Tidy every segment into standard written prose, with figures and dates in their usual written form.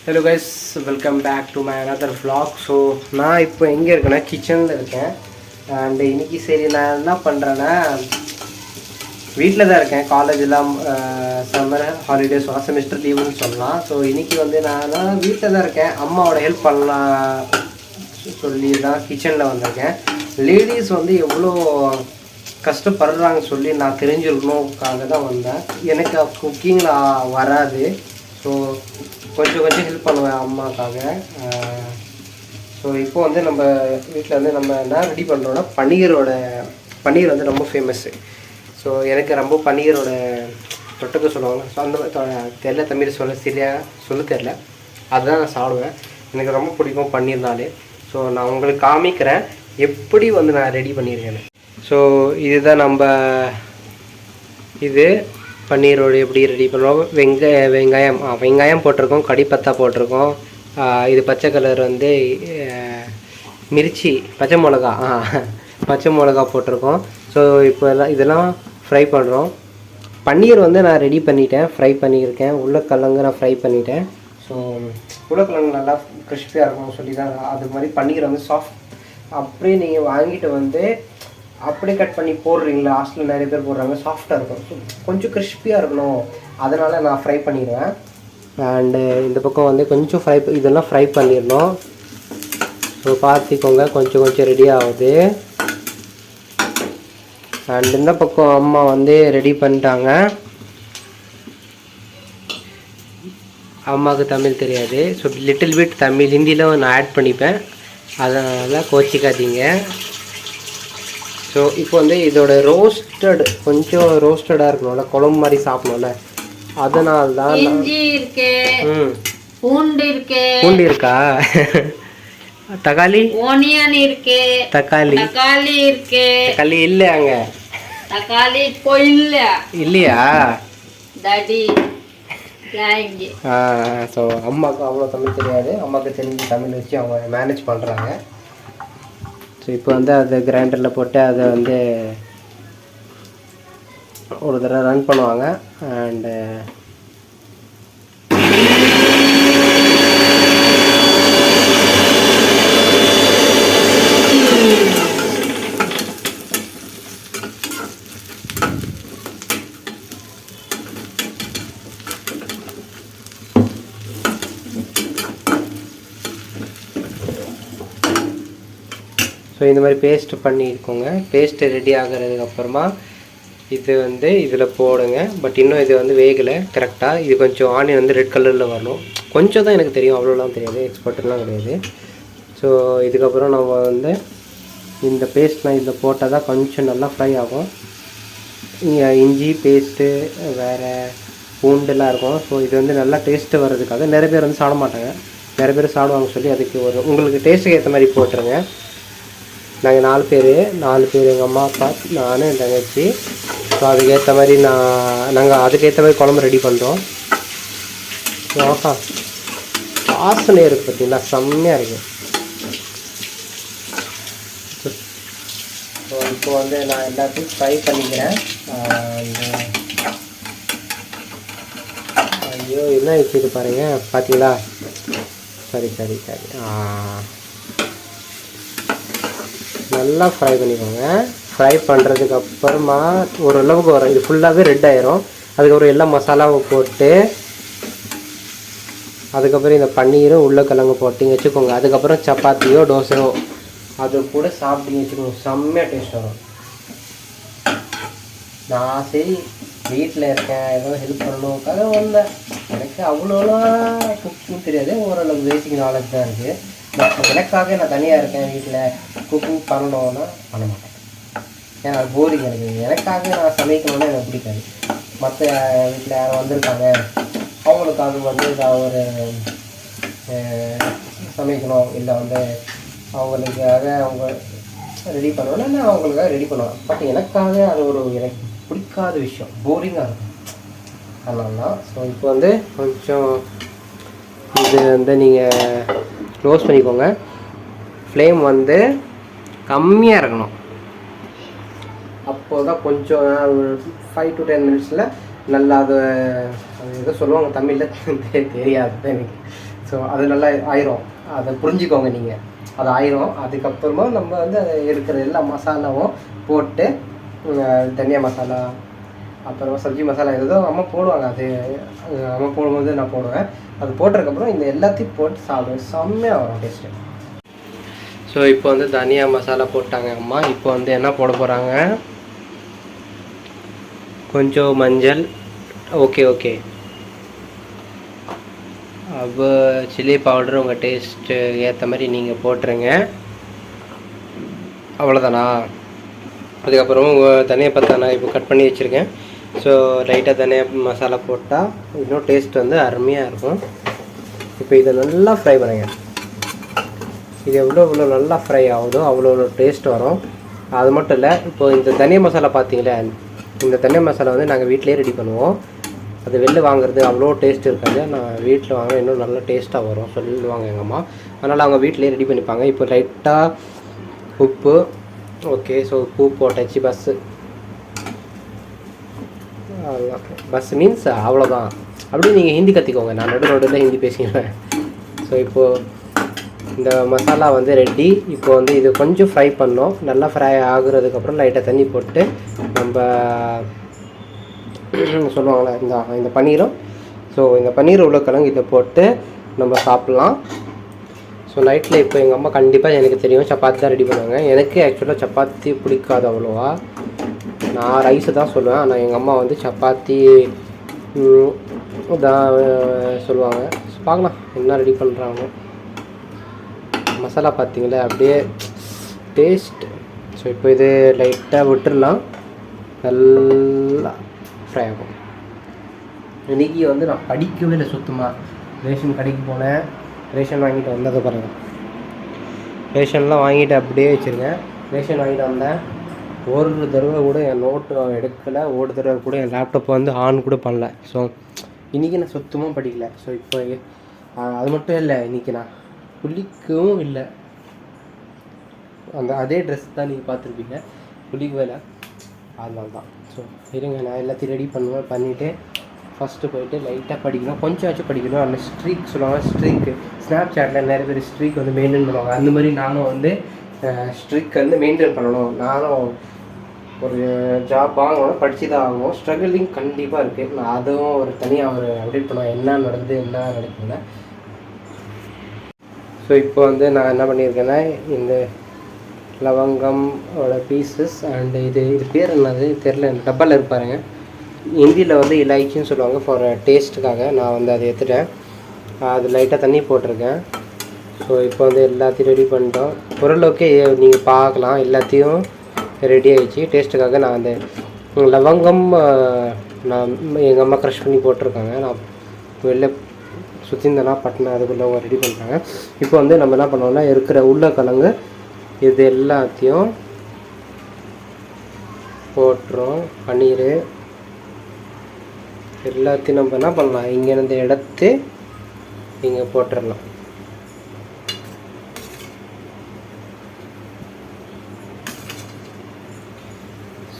Hello guys, welcome back to my another vlog. So நான் இப்போ எங்கே இருக்கேன்னா கிச்சனில் இருக்கேன். அண்ட் இன்றைக்கி சரி நான் என்ன பண்ணுறேன்னா வீட்டில் தான் இருக்கேன். காலேஜெலாம் சம்மர் ஹாலிடேஸ் செமிஸ்டர் லீவுன்னு சொல்லலாம். ஸோ இன்றைக்கி வந்து நான் வீட்டில் தான் இருக்கேன். அம்மாவோட ஹெல்ப் பண்ணலாம் சொல்லி தான் கிச்சனில் வந்திருக்கேன். லேடிஸ் வந்து எவ்வளோ கஷ்டப்படுறாங்க சொல்லி நான் தெரிஞ்சுக்கணுக்காக தான் வந்தேன். எனக்கு குக்கிங்கில் வராது. ஸோ கொஞ்சம் ஹெல்ப் பண்ணுவேன் அம்மாக்காக. ஸோ இப்போ வந்து நம்ம வீட்டில் வந்து நம்ம என்ன ரெடி பண்ணுறோன்னா பன்னீர் வந்து ரொம்ப ஃபேமஸ்ஸு. ஸோ எனக்கு ரொம்ப பன்னீரோட தொட்டுக்க சொல்லுவாங்க. ஸோ அந்த தெரில, தமிழ் சொல்ல தெரில, அதுதான் நான் சாப்பிடுவேன். எனக்கு ரொம்ப பிடிக்கும் பன்னீர்னாலே. ஸோ நான் உங்களுக்கு காமிக்கிறேன் எப்படி வந்து நான் ரெடி பண்ணியிருக்கேன்னு. ஸோ இதுதான் இது பன்னீரோடு எப்படி ரெடி பண்ணுறோம். வெங்காயம் போட்டிருக்கோம், கடிப்பத்தா போட்டிருக்கோம். இது பச்சை கலர் வந்து மிர்ச்சி, பச்சை மிளகா போட்டிருக்கோம். ஸோ இப்போ இதெல்லாம் ஃப்ரை பண்ணுறோம். பன்னீர் வந்து நான் ரெடி பண்ணிட்டேன், ஃப்ரை பண்ணியிருக்கேன். உருளைக்கிழங்கு நான் ஃப்ரை பண்ணிட்டேன். ஸோ உருளைக்கிழங்கு நல்லா கிறிஸ்பியாக இருக்கும் சொல்லி தான் அது மாதிரி பன்னீர் வந்து சாஃப்ட். அப்படியே நீங்கள் வாங்கிட்டு வந்து அப்படியே கட் பண்ணி போடுறீங்களா, ஹாஸ்டலில் நிறைய பேர் போடுறாங்க, சாஃப்டாக இருக்கும். ஸோ கொஞ்சம் கிறிஸ்பியாக இருக்கணும், அதனால் நான் ஃப்ரை பண்ணிடுவேன். அண்டு இந்த பக்கம் வந்து கொஞ்சம் இதெல்லாம் ஃப்ரை பண்ணிடணும். ஸோ பார்த்துக்கோங்க, கொஞ்சம் ரெடி ஆகுது. அண்ட் இந்த பக்கம் அம்மா வந்து ரெடி பண்ணிட்டாங்க. அம்மாவுக்கு தமிழ் தெரியாது. ஸோ லிட்டில் பிட் தமிழ், ஹிந்தியில் நான் ஆட் பண்ணிப்பேன், அதனால் கோச்சிக்காதீங்க. ஸோ இப்போ வந்து இதோட கொஞ்சம் ரோஸ்டடாக இருக்கணும்ல, குழம்பு மாதிரி சாப்பிடணும்ல, அதனால தான். பூண்டு இருக்கா, தக்காளி இருக்கு, தக்காளி இல்லை, அங்கே தக்காளி இல்லையா? ஸோ அம்மாவுக்கு அவ்வளோ தமிழ் தெரியாது. அம்மாவுக்கு தெரிஞ்ச தமிழ் வச்சு அவங்க மேனேஜ் பண்ணுறாங்க. ஸோ இப்போ வந்து அதை கிரைண்டரில் போட்டு அதை வந்து ஒரு தடவை ரன் பண்ணுவாங்க. அண்டு ஸோ இந்த மாதிரி பேஸ்ட்டு பண்ணியிருக்கோங்க. பேஸ்ட்டு ரெடி ஆகிறதுக்கப்புறமா இது வந்து இதில் போடுங்க. பட் இன்னும் இது வந்து வேகலை கரெக்டாக. இது கொஞ்சம் ஆனியன் வந்து ரெட் கலரில் வரணும். கொஞ்சம் தான் எனக்கு தெரியும், அவ்வளோலாம் தெரியாது, எக்ஸ்பர்ட்லாம் கிடையாது. ஸோ இதுக்கப்புறம் நம்ம வந்து இந்த பேஸ்ட்லாம் இதில் போட்டால் தான் கொஞ்சம் நல்லா ஃப்ரை ஆகும். இஞ்சி பேஸ்ட்டு வேறு பூண்டுலாம் இருக்கும். ஸோ இது வந்து நல்லா டேஸ்ட்டு வர்றதுக்காக நிறைய பேர் வந்து சாப்பிட மாட்டாங்க, நிறைய பேர் சாப்பிடுவாங்க சொல்லி அதுக்கு உங்களுக்கு டேஸ்ட்டுக்கு ஏற்ற மாதிரி போட்டுருங்க. நாங்கள் 4 பேர், எங்கள் அம்மா, அப்பா, நான், என் தங்கச்சி. ஸோ அதுக்கேற்ற மாதிரி நாங்கள் அதுக்கேற்ற மாதிரி குழம்பு ரெடி பண்ணுறோம். வாசனை இருக்குது பார்த்தீங்களா, செம்மையாக இருக்குது. ஸோ இப்போ வந்து நான் எல்லாத்தையும் ஃப்ரை பண்ணிக்கிறேன். ஐயோ என்ன வச்சுட்டு பாருங்கள், பார்த்தீங்களா? சரி நல்லா ஃப்ரை பண்ணிக்கோங்க. ஃப்ரை பண்ணுறதுக்கு அப்புறமா ஓரளவுக்கு வரும், இது ஃபுல்லாகவே ரெட் ஆயிரும். அதுக்கப்புறம் எல்லா மசாலாவை போட்டு அதுக்கப்புறம் இந்த பன்னீரும் உருளைக்கிழங்கு போட்டிங்க வச்சுக்கோங்க. அதுக்கப்புறம் சப்பாத்தியோ தோசையோ அது கூட சாப்பிட்டீங்க வச்சுக்கோங்க, செம்மையாக டேஸ்ட் வரும். நான் சரி வீட்டில் இருக்கேன், ஏதோ ஹெல்ப் பண்ணணுக்காக வந்தேன். எனக்கு அவ்வளோலாம் குக்கிங் தெரியாது, ஓரளவு பேசிக் நாலேஜ் தான் இருக்குது. பட் எனக்காக நான் தனியாக இருக்கேன், வீட்டில் குக்கிங் பண்ணணுன்னா பண்ண மாட்டேன். ஏன்னா அது போரிங் இருக்குது. எனக்காக நான் சமைக்கணுன்னா எனக்கு பிடிக்காது. மற்ற வீட்டில் யாரும் வந்திருக்காங்க, அவங்களுக்காக வந்து நான் ஒரு சமைக்கணும், இல்லை வந்து அவங்களுக்காக அவங்க ரெடி பண்ணணுன்னா நான் அவங்களுக்காக ரெடி பண்ணுவேன். பட் எனக்காக அது எனக்கு பிடிக்காத விஷயம், போரிங்காக இருக்கும், அதனால தான். ஸோ இப்போ வந்து கொஞ்சம் இது வந்து நீங்கள் க்ளோஸ் பண்ணிக்கோங்க. ஃப்ளேம் வந்து கம்மியாக இருக்கணும். அப்போது தான் கொஞ்சம் 5 to 10 மினிட்ஸில் நல்லா அது ஏதோ சொல்லுவாங்க தமிழில் தெரியாது எனக்கு. ஸோ அது நல்லா ஆயிரும், அதை புரிஞ்சுக்கோங்க நீங்கள். அது ஆயிரும். அதுக்கப்புறமா நம்ம வந்து அதை இருக்கிற எல்லா மசாலாவும் போட்டு, தனியா மசாலா அப்புறம் சப்ஜி மசாலா ஏதோ அம்மா போடுவாங்க, அது அம்மா போடும்போது நான் போடுவேன். அது போட்டதுக்கப்புறம் இந்த எல்லாத்தையும் போட்டு சாப்பிடுவேன், செம்மையாக வரும் டேஸ்ட்டு. ஸோ இப்போ வந்து தனியா மசாலா போட்டாங்க அம்மா. இப்போ வந்து என்ன போட போகிறாங்க, கொஞ்சம் மஞ்சள், ஓகே அப்போ சில்லி பவுடர் உங்கள் டேஸ்ட்டு ஏற்ற மாதிரி நீங்கள் போட்டுருங்க. அவ்வளோதானா? அதுக்கப்புறம் தனியா பத்தா நான் இப்போ கட் பண்ணி வச்சுருக்கேன். ஸோ லைட்டாக தனியா மசாலா போட்டால் இன்னும் டேஸ்ட் வந்து அருமையாக இருக்கும். இப்போ இதை நல்லா ஃப்ரை பண்ணுங்க. இது எவ்வளோ நல்லா ஃப்ரை ஆகுதோ அவ்வளோ டேஸ்ட் வரும். அது மட்டும் இல்லை, இப்போ இந்த தனியா மசாலா பார்த்தீங்களே, இந்த தனியா மசாலா வந்து நாங்கள் வீட்டிலே ரெடி பண்ணுவோம். அது வெளில வாங்குறது அவ்வளோ டேஸ்ட் இருக்காது. நான் வீட்டில் வாங்க இன்னும் நல்லா டேஸ்ட்டாக வரும் சொல்லுவாங்க எங்கள் அம்மா. அதனால் அவங்க வீட்டிலே ரெடி பண்ணிப்பாங்க. இப்போ லைட்டாக உப்பு, ஓகே. ஸோ உப்பு போட்டாச்சு. பஸ் மீன்ஸ் அவ்வளோதான். அப்படியே நீங்கள் ஹிந்தி கற்றுக்கோங்க, நான் நடுவில் ஹிந்தி பேசிடுவேன். ஸோ இப்போது இந்த மசாலா வந்து ரெடி. இப்போ வந்து இது கொஞ்சம் ஃப்ரை பண்ணோம். நல்லா ஃப்ரை ஆகுறதுக்கப்புறம் லைட்டாக தண்ணி போட்டு நம்ம சொல்லுவாங்களே இந்த பன்னீரும், ஸோ இந்த பன்னீர் உருளைக்கிழங்கு இதை போட்டு நம்ம சாப்பிட்லாம். ஸோ நைட்டில் இப்போ எங்கள் அம்மா கண்டிப்பாக எனக்கு தெரியும் சப்பாத்தி தான் ரெடி பண்ணுவாங்க. எனக்கு ஆக்சுவலாக சப்பாத்தி பிடிக்காது அவ்வளோவா, நான் ரைஸு தான் சொல்லுவேன். ஆனால் எங்கள் அம்மா வந்து சப்பாத்தி தான் சொல்லுவாங்க. பார்க்கலாம் என்ன ரெடி பண்ணுறாங்க. மசாலா பார்த்தீங்களா அப்படியே டேஸ்ட். ஸோ இப்போ இது லைட்டாக விட்டுடலாம், நல்லா ஃப்ரை ஆகும். இன்றைக்கி வந்து நான் படிக்கவே இல்லை சுத்தமாக. ரேஷன் கடைக்கு போனேன், ரேஷன் வாங்கிட்டு வந்ததை பாருங்கள். ரேஷன்லாம் வாங்கிட்டு அப்படியே வச்சுருக்கேன். ரேஷன் வாங்கிட்டு வந்தேன், ஒரு தடவை கூட என் நோட்டு எடுக்கலை, ஒரு தடவை கூட என் லேப்டாப்பை வந்து ஆன் கூட பண்ணல. ஸோ இன்றைக்கி நான் சுத்தமாக படிக்கல. ஸோ இப்போ அது மட்டும் இல்லை, இன்றைக்கி நான் குளிக்கவும் இல்லை. அதே ட்ரெஸ் தான் நீங்கள் பார்த்துருப்பீங்க, குளிக்கவே இல்லை. அதனால தான். ஸோ இருங்க, நான் எல்லாத்தையும் ரெடி பண்ணிவிட்டு ஃபஸ்ட்டு போயிட்டு லைட்டாக படிக்கணும், கொஞ்சமாச்சும் படிக்கணும். அந்த ஸ்ட்ரீக் சொல்லுவாங்க, ஸ்ட்ரீக்கு ஸ்னாப் சாட்டில் நிறைய பேர் ஸ்ட்ரீக் வந்து மெயின்டைன் பண்ணுவாங்க. அந்த மாதிரி நானும் வந்து ஸ்ட்ரீக் வந்து மெயின்டைன் பண்ணணும். நானும் ஒரு ஜாப் வாங்கணும், படித்து தான் ஆகணும். ஸ்ட்ரகிளிங் கண்டிப்பாக இருக்குது. நான் அதுவும் ஒரு தனியாக ஒரு அப்டேட் பண்ணுவேன், என்ன நடக்குதுன்னு. ஸோ இப்போ வந்து நான் என்ன பண்ணியிருக்கேன்னா, இந்த லவங்கமோட பீசஸ் அண்டு இது பேர் என்னது தெரில, இந்த டப்பாவில் இருப்பாருங்க. ஹிந்தியில் வந்து இலாய்ச்சின்னு சொல்லுவாங்க, ஃபார் டேஸ்ட்டுக்காக. நான் வந்து அதை எடுத்துட்டேன், அது லைட்டாக தண்ணி போட்டிருக்கேன். ஸோ இப்போ வந்து எல்லாத்தையும் ரெடி பண்ணிட்டோம். ஓரளவுக்கு நீங்கள் பார்க்கலாம், எல்லாத்தையும் ரெடி ஆகிடுச்சு. டேஸ்ட்டுக்காக நான் அந்த லவங்கம் நான் எங்கள் அம்மா க்ரஷ் பண்ணி போட்டிருக்காங்க. நான் வெளில சுற்றிந்தனா பட்டினா அதுக்குள்ளே அவங்க ரெடி பண்ணுறாங்க. இப்போ வந்து நம்ம என்ன பண்ணோம்னா, இருக்கிற உருளைக்கிழங்கு இது எல்லாத்தையும் போட்டுரும். பன்னீர் எல்லாத்தையும் நம்ம என்ன பண்ணலாம், இங்கேருந்து எடுத்து இங்கே போட்டுடலாம்.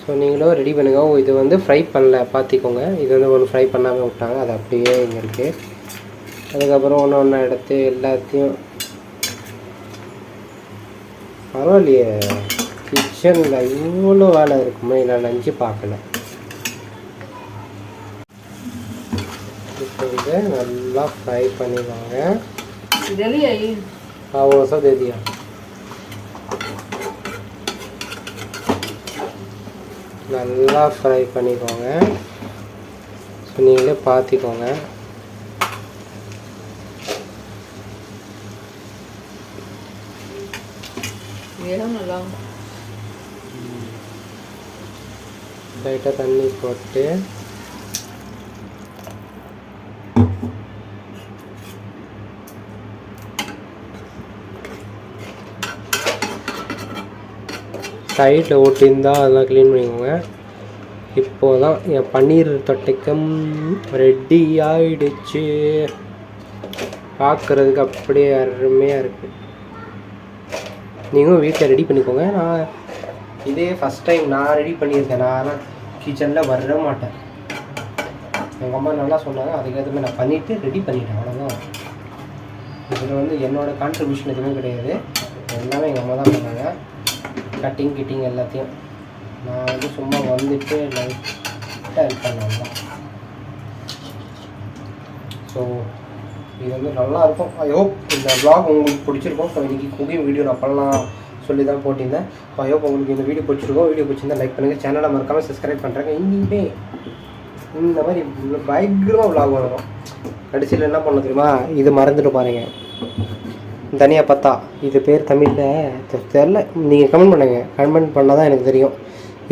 ஸோ நீங்களும் ரெடி பண்ணுங்கள். இது வந்து ஃப்ரை பண்ணல பார்த்திக்கோங்க. இது வந்து ஒன்று ஃப்ரை பண்ணாமல் விட்டாங்க, அது அப்படியே இங்கே இருக்குது. அதுக்கப்புறம் ஒன்று எடுத்து எல்லாத்தையும் பரவாயில்லையே, கிச்சனில் இவ்வளோ வேலை இருக்குமே நான் நினச்சி பார்க்கல. இப்போ இதை நல்லா ஃப்ரை பண்ணிடுவாங்க. ஓசா தேதியா நல்லா ஃப்ரை பண்ணிக்கோங்க. ஸோ நீங்களே பார்த்துக்கோங்க. லைட்டாக தண்ணி போட்டு சைடில் ஓட்டியிருந்தால் அதெல்லாம் க்ளீன் பண்ணிக்கோங்க. இப்போது தான் என் பன்னீர் தொட்டைக்கம் ரெடி ஆகிடுச்சு. பார்க்குறதுக்கு அப்படியே அருமையாக இருக்குது. நீங்களும் வீட்டில் ரெடி பண்ணிக்கோங்க. நான் இதே ஃபஸ்ட் டைம் நான் ரெடி பண்ணியிருக்கேன். நான் கிச்சனில் வர மாட்டேன். எங்கள் அம்மா நல்லா சொன்னாங்க, அதுக்கேற்ற மாதிரி நான் பண்ணிவிட்டு ரெடி பண்ணிட்டேன், அவ்வளோதான். இதில் வந்து என்னோடய கான்ட்ரிபியூஷன் எதுவுமே கிடையாது, எல்லாமே எங்கள் அம்மா தான் பண்ணாங்க. கட்டிங் கிட்டிங் எல்லாத்தையும் நான் வந்து சும்மா வந்துட்டு லைட்டாக ஹெல்ப் பண்ணாங்க தான். ஸோ இது வந்து நல்லாயிருக்கும். ஐ ஹோப் இந்த vlog உங்களுக்கு பிடிச்சிருக்கும். ஸோ இன்றைக்கி குக்கிங் வீடியோ நான் பண்ணலாம் சொல்லி தான் போட்டிருந்தேன். ஸோ ஐ ஹோப் உங்களுக்கு இந்த வீடியோ பிடிச்சிருக்கோம். வீடியோ பிடிச்சிருந்தா லைக் பண்ணுங்கள், சேனலை மறக்காமல் சப்ஸ்கிரைப் பண்ணுறேங்க. இனிமே இந்த மாதிரி பயங்கரமாக vlog வரும். கடைசியில் என்ன பண்ண தெரியுமா, இது மறந்துட்டு பாருங்கள், தனியா பத்தா, இது பேர் தமிழில் தெரில, நீங்கள் கமெண்ட் பண்ணுங்கள். கமெண்ட் பண்ணால் தான் எனக்கு தெரியும்.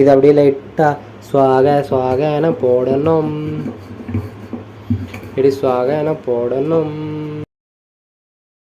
இது அப்படியே லைட்டாக சுவாகன போடணும், இப்படி சுவாகன போடணும்.